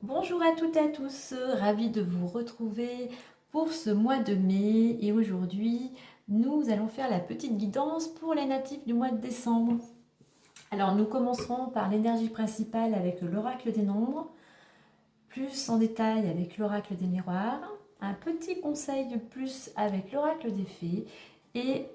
Bonjour à toutes et à tous, ravie de vous retrouver pour ce mois de mai et aujourd'hui nous allons faire la petite guidance pour les natifs du mois de décembre. Alors nous commencerons par l'énergie principale avec l'oracle des nombres, plus en détail avec l'oracle des miroirs, un petit conseil de plus avec l'oracle des fées et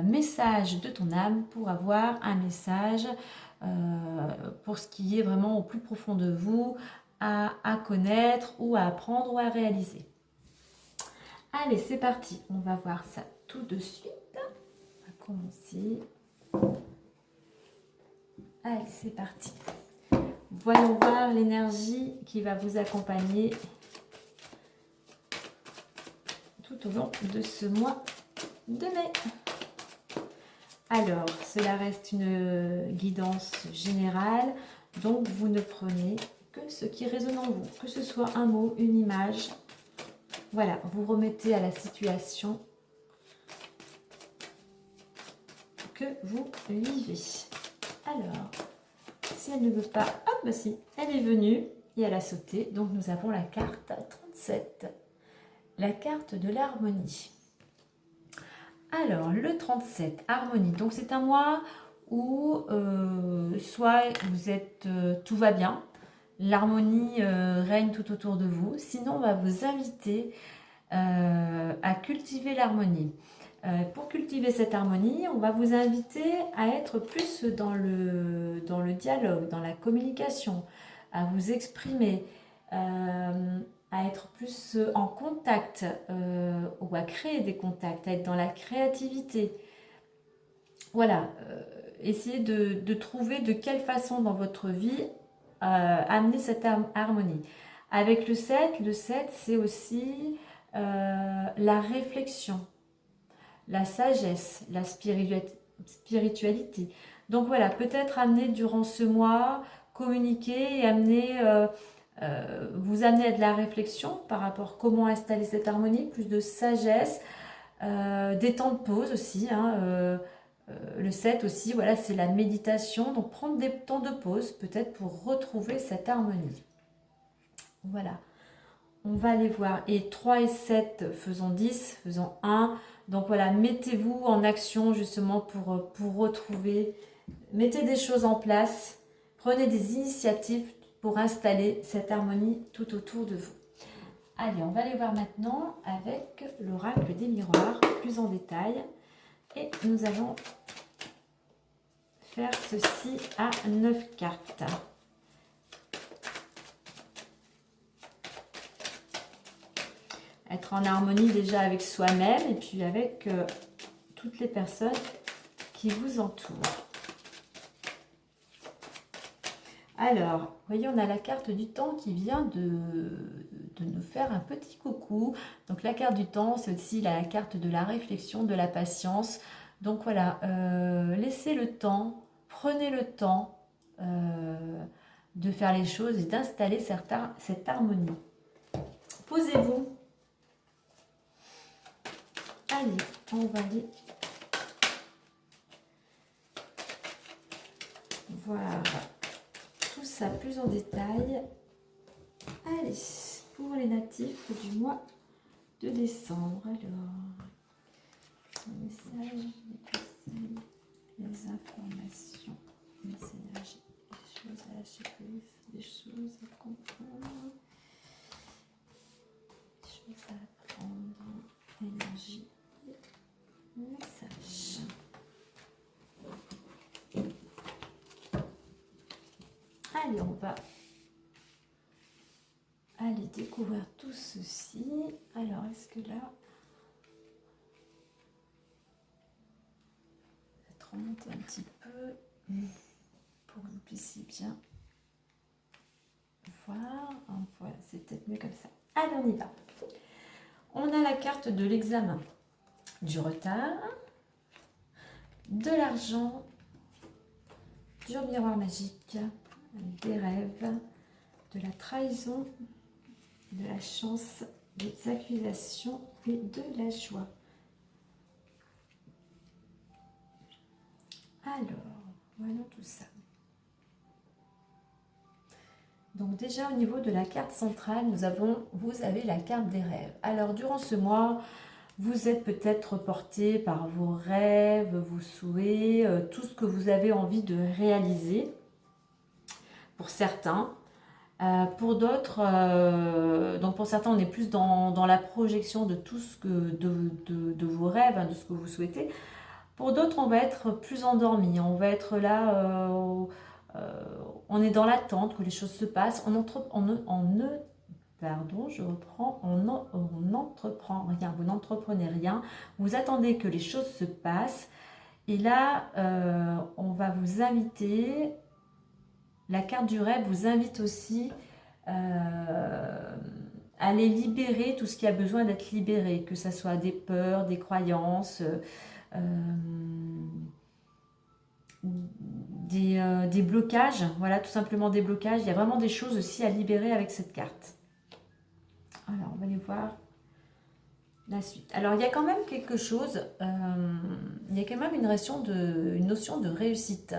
message de ton âme pour avoir un message pour ce qui est vraiment au plus profond de vous, à connaître ou à apprendre ou à réaliser. Allez, c'est parti, on va voir ça tout de suite. On va commencer. Allez, c'est parti. Voyons voir l'énergie qui va vous accompagner tout au long de ce mois de mai. Alors, cela reste une guidance générale, donc vous ne prenez que ce qui résonne en vous, que ce soit un mot, une image. Voilà, vous remettez à la situation que vous vivez. Alors, si elle ne veut pas, hop, bah si, elle est venue et elle a sauté. Donc nous avons la carte 37, la carte de l'harmonie. Alors, le 37, harmonie. Donc c'est un mois où soit vous êtes, tout va bien, l'harmonie règne tout autour de vous. Sinon, on va vous inviter à cultiver l'harmonie. Pour cultiver cette harmonie, on va vous inviter à être plus dans le dialogue, dans la communication, à vous exprimer, à être plus en contact ou à créer des contacts, à être dans la créativité. Voilà, essayez de trouver de quelle façon dans votre vie amener cette harmonie. Avec le 7 c'est aussi la réflexion, la sagesse, la spiritualité. Donc voilà, peut-être amener durant ce mois, communiquer et amener, vous amener à de la réflexion par rapport à comment installer cette harmonie, plus de sagesse, des temps de pause aussi. Le 7 aussi, voilà, c'est la méditation. Donc prendre des temps de pause peut-être pour retrouver cette harmonie. Voilà. On va aller voir. Et 3 et 7, faisons 10, faisons 1. Donc voilà, mettez-vous en action justement pour retrouver. Mettez des choses en place. Prenez des initiatives pour installer cette harmonie tout autour de vous. Allez, on va aller voir maintenant avec l'oracle des miroirs, plus en détail. Et nous allons faire ceci à 9 cartes. Être en harmonie déjà avec soi-même et puis avec toutes les personnes qui vous entourent. Alors, vous voyez, on a la carte du temps qui vient de nous faire un petit coucou. Donc la carte du temps, c'est aussi la carte de la réflexion, de la patience. Donc voilà, laissez le temps, prenez le temps de faire les choses et d'installer cette harmonie. Posez-vous. Allez, on va aller voir tout ça plus en détail. Allez, pour les natifs du mois de décembre. Alors, les messages, les conseils, les informations, les énergies, les choses à lâcher prise, des choses à comprendre, des choses à apprendre, énergie, message. Allez, on va aller découvrir tout ceci. Alors, est-ce que là, je vais remonter un petit peu pour que vous puissiez bien voir. Voilà, c'est peut-être mieux comme ça. Allez, on y va. On a la carte de l'examen, du retard, de l'argent, du miroir magique, des rêves, de la trahison, de la chance, des accusations et de la joie. Alors, voyons tout ça. Donc déjà au niveau de la carte centrale, vous avez la carte des rêves. Alors durant ce mois, vous êtes peut-être porté par vos rêves, vos souhaits, tout ce que vous avez envie de réaliser pour certains. Pour d'autres, donc pour certains, on est plus dans la projection de tout ce que de vos rêves, hein, de ce que vous souhaitez. Pour d'autres, on va être plus endormi, on va être là, on est dans l'attente que les choses se passent. Pardon, je reprends, on n'entreprend rien, vous n'entreprenez rien, vous attendez que les choses se passent. Et là, on va vous inviter, la carte du rêve vous invite aussi aller libérer tout ce qui a besoin d'être libéré, que ce soit des peurs, des croyances, des blocages, voilà, tout simplement des blocages. Il y a vraiment des choses aussi à libérer avec cette carte. Alors, on va aller voir la suite. Alors, il y a quand même quelque chose, il y a quand même une notion de réussite.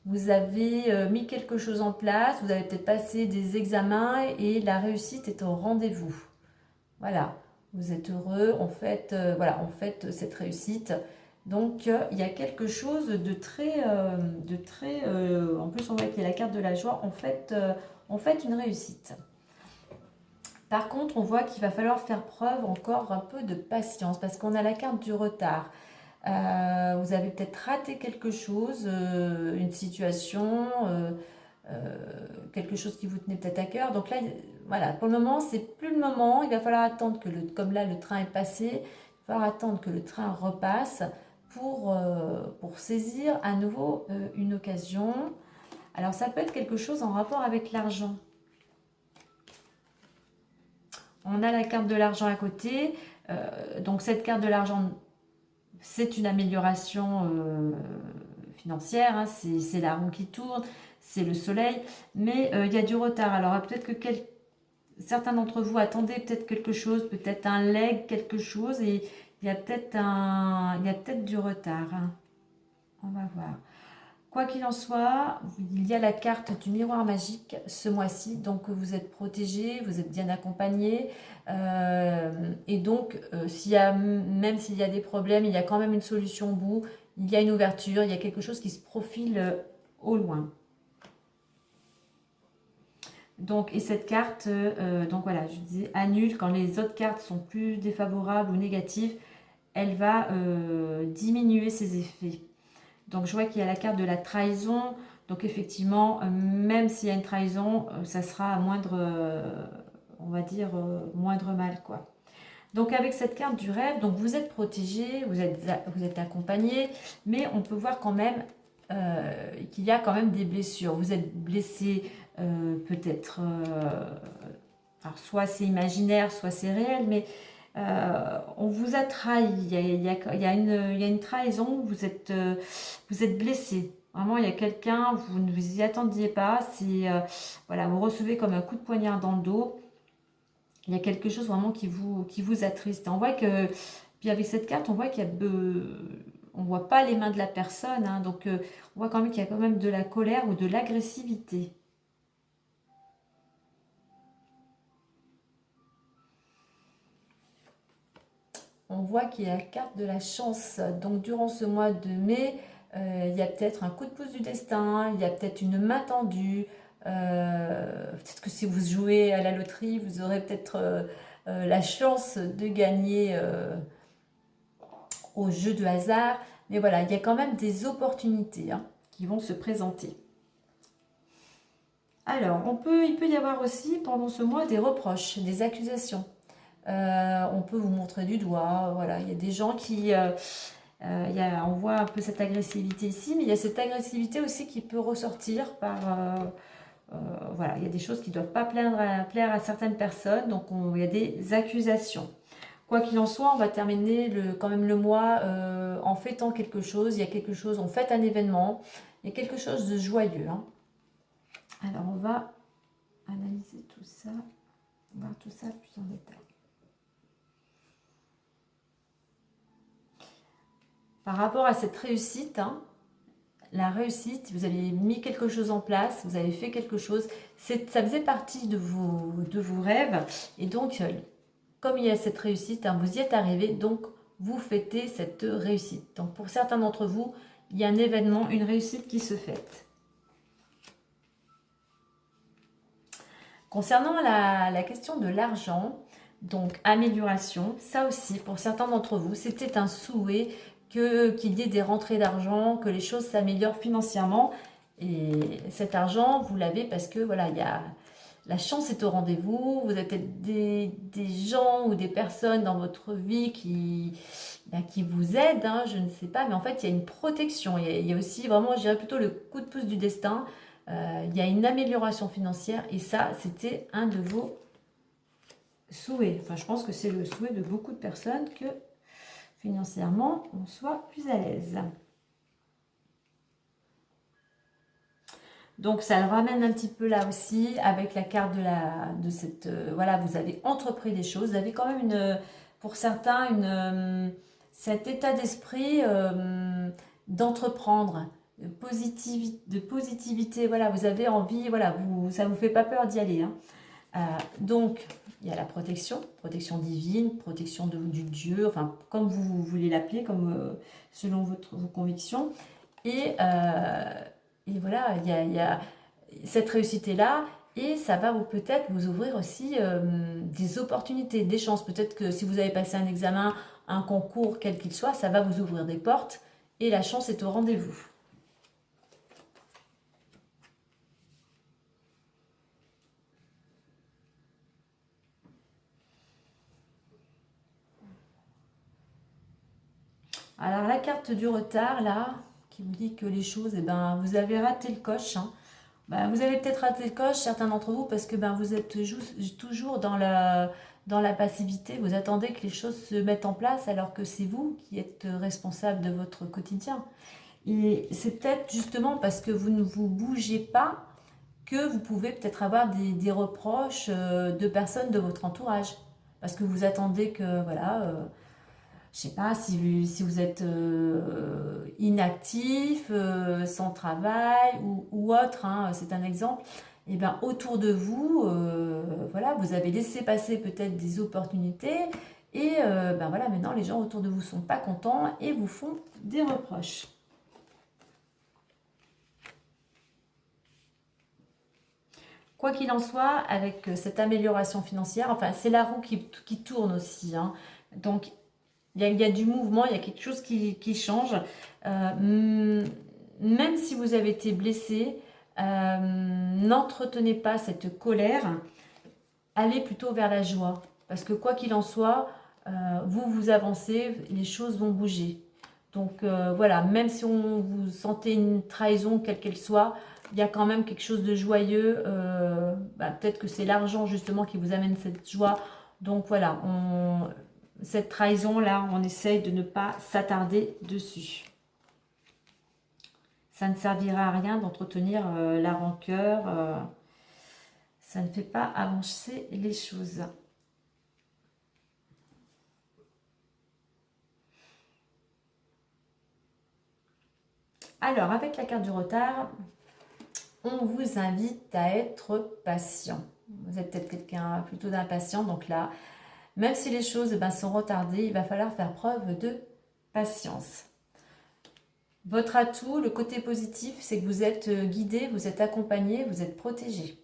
Vous avez mis quelque chose en place, vous avez peut-être passé des examens et la réussite est au rendez-vous. Voilà, vous êtes heureux, on fête, voilà, on fête cette réussite. Donc, il y a quelque chose de très, en plus on voit qu'il y a la carte de la joie, on fête une réussite. Par contre, on voit qu'il va falloir faire preuve encore un peu de patience parce qu'on a la carte du retard. Vous avez peut-être raté quelque chose, une situation, quelque chose qui vous tenait peut-être à cœur. Donc là, voilà, pour le moment, c'est plus le moment. Il va falloir attendre que, comme là, le train est passé, il va falloir attendre que le train repasse pour saisir à nouveau une occasion. Alors, ça peut être quelque chose en rapport avec l'argent. On a la carte de l'argent à côté. Donc, cette carte de l'argent, c'est une amélioration financière. Hein, c'est la roue qui tourne, c'est le soleil. Mais il y a du retard. Alors, peut-être que certains d'entre vous attendaient peut-être quelque chose, peut-être un leg, quelque chose. Et il y a peut-être du retard. Hein. On va voir. Quoi qu'il en soit, il y a la carte du miroir magique ce mois-ci, donc vous êtes protégé, vous êtes bien accompagné, et donc même s'il y a des problèmes, il y a quand même une solution au bout, il y a une ouverture, il y a quelque chose qui se profile au loin. Donc, et cette carte, donc voilà, je disais annule quand les autres cartes sont plus défavorables ou négatives, elle va diminuer ses effets. Donc je vois qu'il y a la carte de la trahison. Donc effectivement, même s'il y a une trahison, ça sera à moindre, on va dire, moindre mal, quoi. Donc avec cette carte du rêve, donc vous êtes protégé, vous êtes accompagné, mais on peut voir quand même qu'il y a quand même des blessures. Vous êtes blessé peut-être, alors soit c'est imaginaire, soit c'est réel, mais on vous a trahi, il y a une trahison, vous êtes blessé. Vraiment, il y a quelqu'un, vous ne vous y attendiez pas, voilà, vous recevez comme un coup de poignard dans le dos. Il y a quelque chose vraiment qui vous attriste. On voit que, puis avec cette carte, on voit on voit pas les mains de la personne, hein, donc on voit quand même qu'il y a quand même de la colère ou de l'agressivité. On voit qu'il y a la carte de la chance. Donc durant ce mois de mai, il y a peut-être un coup de pouce du destin, il y a peut-être une main tendue. Peut-être que si vous jouez à la loterie, vous aurez peut-être la chance de gagner au jeu de hasard. Mais voilà, il y a quand même des opportunités qui vont se présenter. Alors, il peut y avoir aussi pendant ce mois des reproches, des accusations. On peut vous montrer du doigt. Voilà, il y a des gens qui... on voit un peu cette agressivité ici, mais il y a cette agressivité aussi qui peut ressortir par... voilà, il y a des choses qui ne doivent pas plaire à certaines personnes, donc il y a des accusations. Quoi qu'il en soit, on va terminer quand même le mois en fêtant quelque chose. Il y a quelque chose, on fête un événement, il y a quelque chose de joyeux. Hein. Alors on va analyser tout ça, voir tout ça plus en détail. Par rapport à cette réussite, hein, la réussite, vous avez mis quelque chose en place, vous avez fait quelque chose, ça faisait partie de vos rêves. Et donc, comme il y a cette réussite, hein, vous y êtes arrivé, donc vous fêtez cette réussite. Donc pour certains d'entre vous, il y a un événement, une réussite qui se fête. Concernant la question de l'argent, donc amélioration, ça aussi, pour certains d'entre vous, c'était un souhait qu'il y ait des rentrées d'argent, que les choses s'améliorent financièrement. Et cet argent, vous l'avez parce que voilà, la chance est au rendez-vous. Vous avez peut-être des gens ou des personnes dans votre vie qui vous aident, hein, je ne sais pas, mais en fait, il y a une protection. Il y a aussi vraiment, je dirais plutôt le coup de pouce du destin. Il y a une amélioration financière et ça, c'était un de vos souhaits. Enfin, je pense que c'est le souhait de beaucoup de personnes que financièrement, on soit plus à l'aise. Donc, ça le ramène un petit peu là aussi avec la carte de cette... voilà, vous avez entrepris des choses. Vous avez quand même, pour certains, cet état d'esprit d'entreprendre, de positivité. Voilà, vous avez envie, voilà, ça ne vous fait pas peur d'y aller. Hein. Donc, il y a la protection divine, protection du Dieu, enfin, comme vous voulez l'appeler, comme selon vos convictions. Et voilà, il y a cette réussite-là, et ça va peut-être vous ouvrir aussi des opportunités, des chances. Peut-être que si vous avez passé un examen, un concours, quel qu'il soit, ça va vous ouvrir des portes, et la chance est au rendez-vous. Alors la carte du retard, là, qui vous dit que les choses, eh ben, vous avez raté le coche. Hein. Ben, vous avez peut-être raté le coche, certains d'entre vous, parce que ben, vous êtes toujours dans la passivité. Vous attendez que les choses se mettent en place alors que c'est vous qui êtes responsable de votre quotidien. Et c'est peut-être justement parce que vous ne vous bougez pas que vous pouvez peut-être avoir des reproches de personnes de votre entourage. Parce que vous attendez que, voilà, je sais pas, si vous êtes inactif, sans travail ou autre, hein, c'est un exemple, et bien autour de vous, voilà, vous avez laissé passer peut-être des opportunités et ben voilà, maintenant les gens autour de vous sont pas contents et vous font des reproches. Quoi qu'il en soit, avec cette amélioration financière, enfin c'est la roue qui tourne aussi, hein. Donc il y a du mouvement, il y a quelque chose qui change. Même si vous avez été blessé, n'entretenez pas cette colère, allez plutôt vers la joie. Parce que quoi qu'il en soit, vous avancez, les choses vont bouger. Donc voilà, même si vous sentez une trahison, quelle qu'elle soit, il y a quand même quelque chose de joyeux. Peut-être que c'est l'argent justement qui vous amène cette joie. Donc voilà, cette trahison-là, on essaye de ne pas s'attarder dessus. Ça ne servira à rien d'entretenir la rancœur. Ça ne fait pas avancer les choses. Alors, avec la carte du retard, on vous invite à être patient. Vous êtes peut-être quelqu'un plutôt d'impatient, donc là, même si les choses sont retardées, il va falloir faire preuve de patience. Votre atout, le côté positif, c'est que vous êtes guidé, vous êtes accompagné, vous êtes protégé.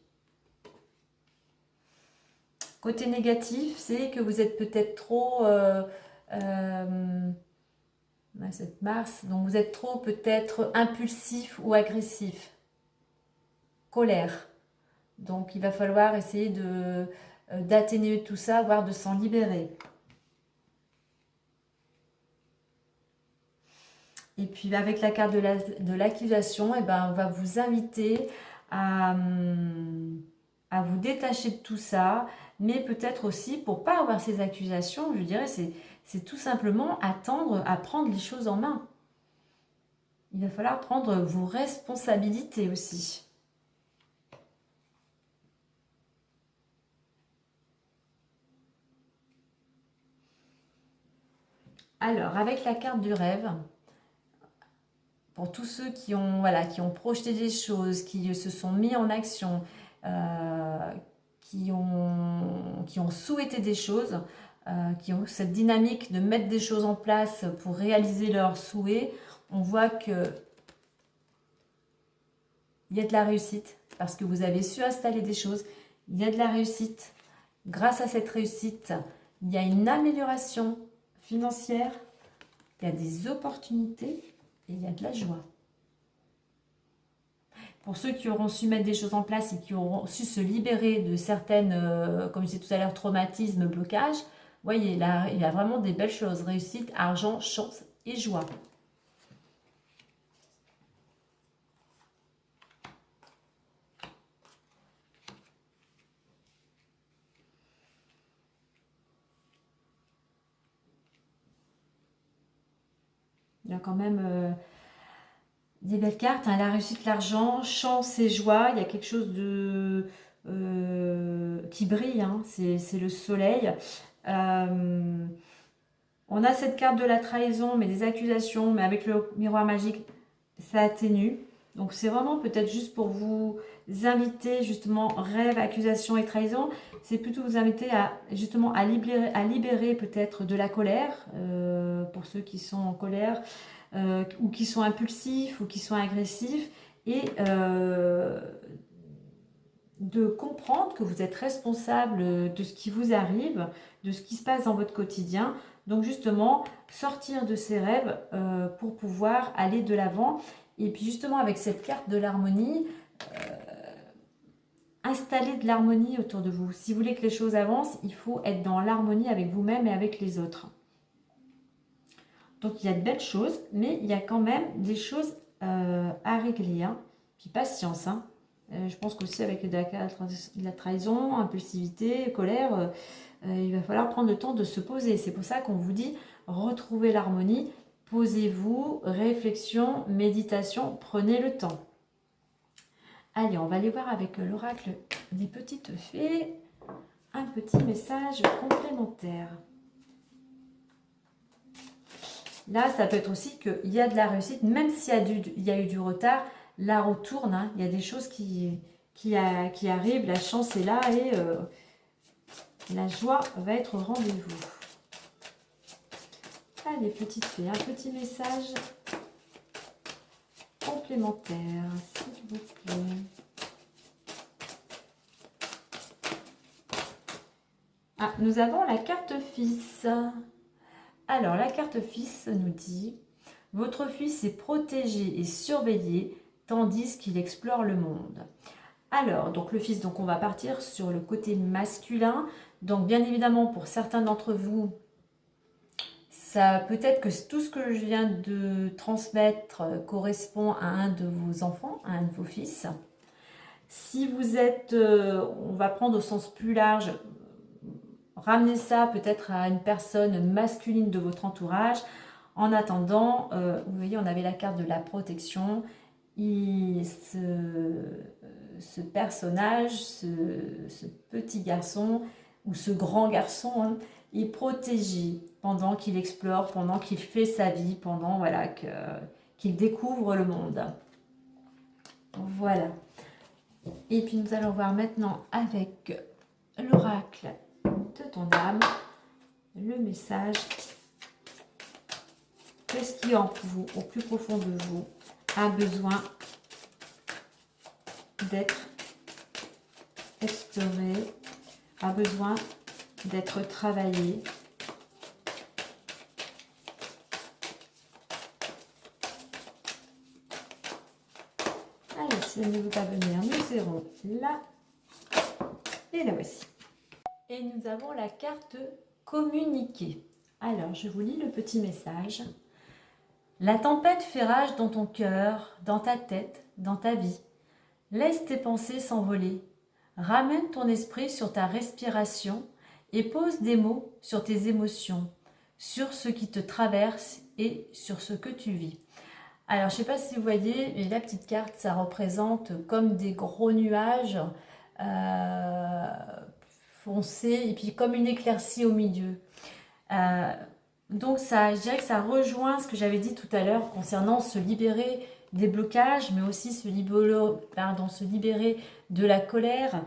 Côté négatif, c'est que vous êtes peut-être trop... cette Mars, donc vous êtes trop peut-être impulsif ou agressif. Colère. Donc il va falloir essayer d'atténuer tout ça, voire de s'en libérer. Et puis avec la carte de l'accusation, on va vous inviter à vous détacher de tout ça, mais peut-être aussi pour pas avoir ces accusations, je dirais, c'est tout simplement attendre à prendre les choses en main. Il va falloir prendre vos responsabilités aussi. Alors, avec la carte du rêve, pour tous ceux qui ont, voilà, qui ont projeté des choses, qui se sont mis en action, qui ont souhaité des choses, qui ont cette dynamique de mettre des choses en place pour réaliser leurs souhaits. On voit que il y a de la réussite parce que vous avez su installer des choses. Il y a de la réussite. Grâce à cette réussite, il y a une amélioration financière, il y a des opportunités et il y a de la joie. Pour ceux qui auront su mettre des choses en place et qui auront su se libérer de certaines, comme je disais tout à l'heure, traumatismes, blocages, voyez, là, il y a vraiment des belles choses. Réussite, argent, chance et joie. Il y a quand même des belles cartes, hein, la réussite, l'argent, chance et joie. Il y a quelque chose de qui brille, hein, c'est le soleil. On a cette carte de la trahison, mais des accusations, mais avec le miroir magique, ça atténue. Donc c'est vraiment peut-être juste pour vous inviter, justement, rêve, accusation et trahison. C'est plutôt vous inviter à, justement, à libérer peut-être de la colère, pour ceux qui sont en colère, ou qui sont impulsifs, ou qui sont agressifs, et de comprendre que vous êtes responsable de ce qui vous arrive, de ce qui se passe dans votre quotidien. Donc justement, sortir de ces rêves pour pouvoir aller de l'avant. Et puis justement, avec cette carte de l'harmonie, installer de l'harmonie autour de vous. Si vous voulez que les choses avancent, il faut être dans l'harmonie avec vous-même et avec les autres. Donc il y a de belles choses, mais il y a quand même des choses à régler. Hein. Puis patience, hein. Je pense qu'aussi avec la trahison, impulsivité, colère, il va falloir prendre le temps de se poser. C'est pour ça qu'on vous dit, retrouvez l'harmonie, posez-vous, réflexion, méditation, prenez le temps. Allez, on va aller voir avec l'oracle des petites fées un petit message complémentaire. Là, ça peut être aussi qu'il y a de la réussite, même s'il y a eu du retard, la roue tourne, hein. Il y a des choses qui arrivent, la chance est là et la joie va être au rendez-vous. Allez, petite fée, un petit message complémentaire, s'il vous plaît. Ah, nous avons la carte fils. Alors, la carte fils nous dit « Votre fils est protégé et surveillé tandis qu'il explore le monde. » Alors, donc le fils, donc on va partir sur le côté masculin. Donc, bien évidemment, pour certains d'entre vous, ça peut-être que tout ce que je viens de transmettre correspond à un de vos enfants, à un de vos fils. Si vous êtes, on va prendre au sens plus large, ramenez ça peut-être à une personne masculine de votre entourage. En attendant, vous voyez, on avait la carte de la protection. Ce personnage, ce petit garçon ou ce grand garçon, hein, est protégé pendant qu'il explore, pendant qu'il fait sa vie, pendant voilà, qu'il découvre le monde. Voilà. Et puis nous allons voir maintenant avec l'oracle de ton âme le message. Qu'est-ce qui en vous, au plus profond de vous, a besoin d'être exploré, a besoin d'être travaillé. Allez, si elle ne veut pas venir, nous serons là. Et la voici. Et nous avons la carte communiquer. Alors, je vous lis le petit message. La tempête fait rage dans ton cœur, dans ta tête, dans ta vie. Laisse tes pensées s'envoler. Ramène ton esprit sur ta respiration et pose des mots sur tes émotions, sur ce qui te traverse et sur ce que tu vis. Alors, je ne sais pas si vous voyez, mais la petite carte, ça représente comme des gros nuages foncés et puis comme une éclaircie au milieu. Donc je dirais que ça rejoint ce que j'avais dit tout à l'heure concernant se libérer des blocages, mais aussi se libérer de la colère,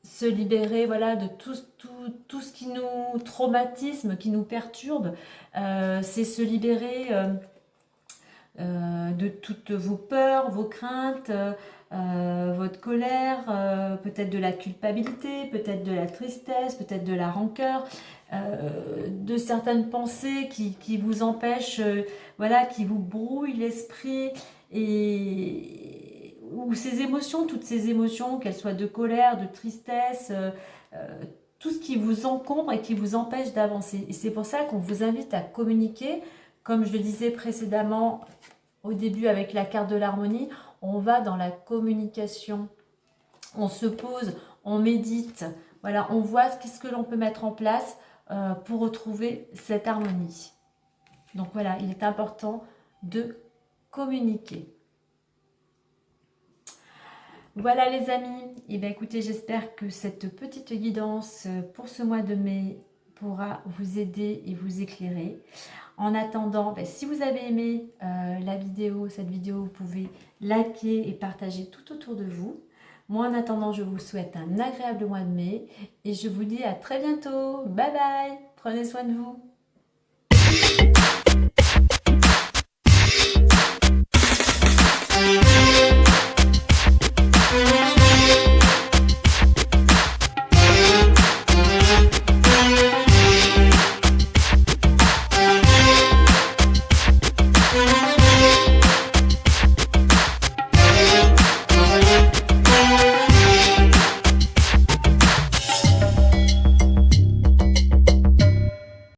se libérer voilà, de tout ce qui nous traumatisme, qui nous perturbe. C'est se libérer de toutes vos peurs, vos craintes, votre colère, peut-être de la culpabilité, peut-être de la tristesse, peut-être de la rancœur, de certaines pensées qui vous empêchent, voilà, qui vous brouillent l'esprit, ou ces émotions, toutes ces émotions, qu'elles soient de colère, de tristesse, tout ce qui vous encombre et qui vous empêche d'avancer. Et c'est pour ça qu'on vous invite à communiquer, comme je le disais précédemment au début avec la carte de l'harmonie, on va dans la communication, on se pose, on médite, voilà, on voit ce que l'on peut mettre en place pour retrouver cette harmonie. Donc voilà, il est important de communiquer. Voilà les amis, et bien écoutez, j'espère que cette petite guidance pour ce mois de mai pourra vous aider et vous éclairer. En attendant, si vous avez aimé cette vidéo, vous pouvez liker et partager tout autour de vous. Moi, en attendant, je vous souhaite un agréable mois de mai et je vous dis à très bientôt. Bye bye, prenez soin de vous.